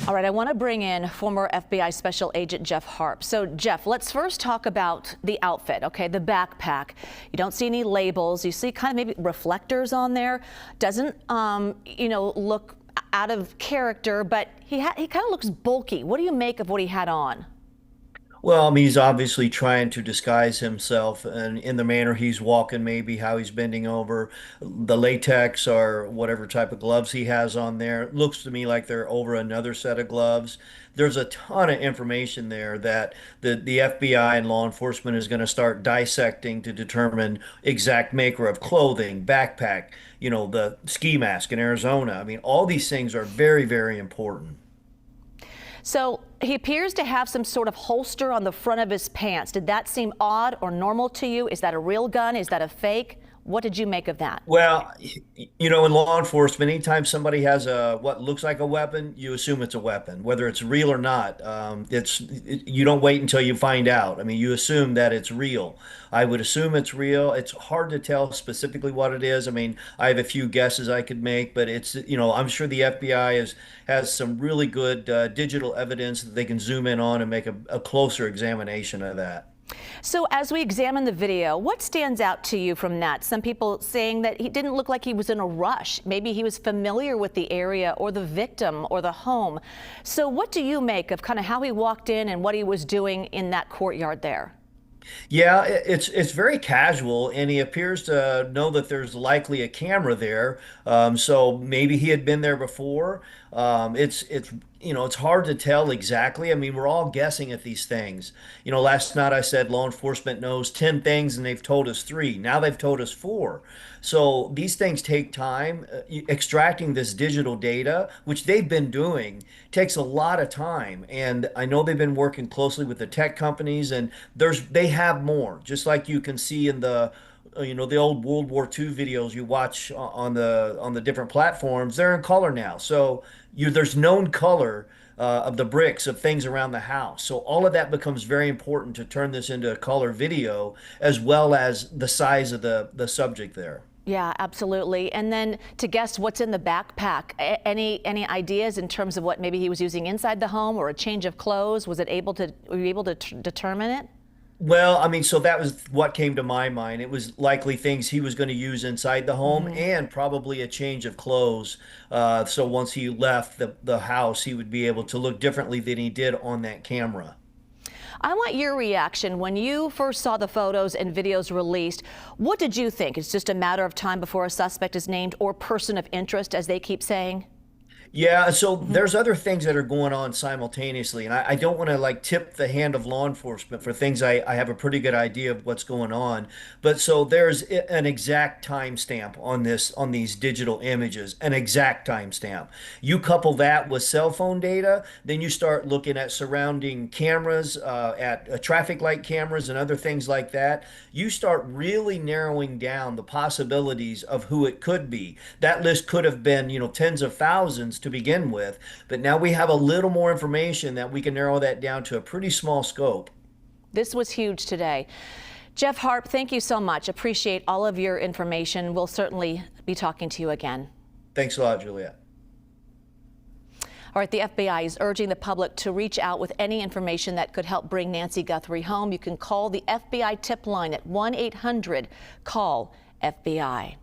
All right, I want to bring in former FBI Special Agent Jeff Harp. So, Jeff, let's first talk about the outfit, okay, the backpack. You don't see any labels. You see kind of maybe reflectors on there. Doesn't, look out of character, but he kind of looks bulky. What do you make of what he had on? Well, I mean, he's obviously trying to disguise himself and in the manner he's walking, maybe how he's bending over. The latex or whatever type of gloves he has on there looks to me like they're over another set of gloves. There's a ton of information there that the FBI and law enforcement is going to start dissecting to determine exact maker of clothing, backpack, the ski mask in Arizona. I mean, all these things are very, very important. So he appears to have some sort of holster on the front of his pants. Did that seem odd or normal to you? Is that a real gun? Is that a fake? What did you make of that? Well, in law enforcement, anytime somebody has what looks like a weapon, you assume it's a weapon, whether it's real or not. You don't wait until you find out. I mean, you assume that it's real. I would assume it's real. It's hard to tell specifically what it is. I mean, I have a few guesses I could make, but I'm sure the FBI has some really good digital evidence that they can zoom in on and make a closer examination of that. So as we examine the video, what stands out to you from that? Some people saying that he didn't look like he was in a rush. Maybe he was familiar with the area or the victim or the home. So what do you make of kind of how he walked in and what he was doing in that courtyard there? Yeah, it's very casual, and he appears to know that there's likely a camera there. So maybe he had been there before. It's hard to tell exactly. I mean, we're all guessing at these things. Last night I said law enforcement knows 10 things and they've told us three. Now they've told us four. So these things take time. Extracting this digital data, which they've been doing, takes a lot of time. And I know they've been working closely with the tech companies, and they have more. Just like you can see in the old World War II videos you watch on the different platforms, they're in color now. So there's known color of the bricks of things around the house. So all of that becomes very important to turn this into a color video, as well as the size of the subject there. Yeah, absolutely. And then to guess what's in the backpack, any ideas in terms of what maybe he was using inside the home or a change of clothes? Were you able to determine it? Well, I mean, so that was what came to my mind. It was likely things he was going to use inside the home and probably a change of clothes. So once he left the house, he would be able to look differently than he did on that camera. I want your reaction when you first saw the photos and videos released. What did you think? It's just a matter of time before a suspect is named or person of interest, as they keep saying? Yeah, so there's other things that are going on simultaneously, and I don't want to like tip the hand of law enforcement for things I have a pretty good idea of what's going on. But so there's an exact timestamp on these digital images, an exact timestamp. You couple that with cell phone data, then you start looking at surrounding cameras, at traffic light cameras and other things like that. You start really narrowing down the possibilities of who it could be. That list could have been, tens of thousands to begin with, but now we have a little more information that we can narrow that down to a pretty small scope. This was huge today. Jeff Harp, thank you so much. Appreciate all of your information. We'll certainly be talking to you again. Thanks a lot, Juliet. All right, the FBI is urging the public to reach out with any information that could help bring Nancy Guthrie home. You can call the FBI tip line at 1-800-CALL-FBI.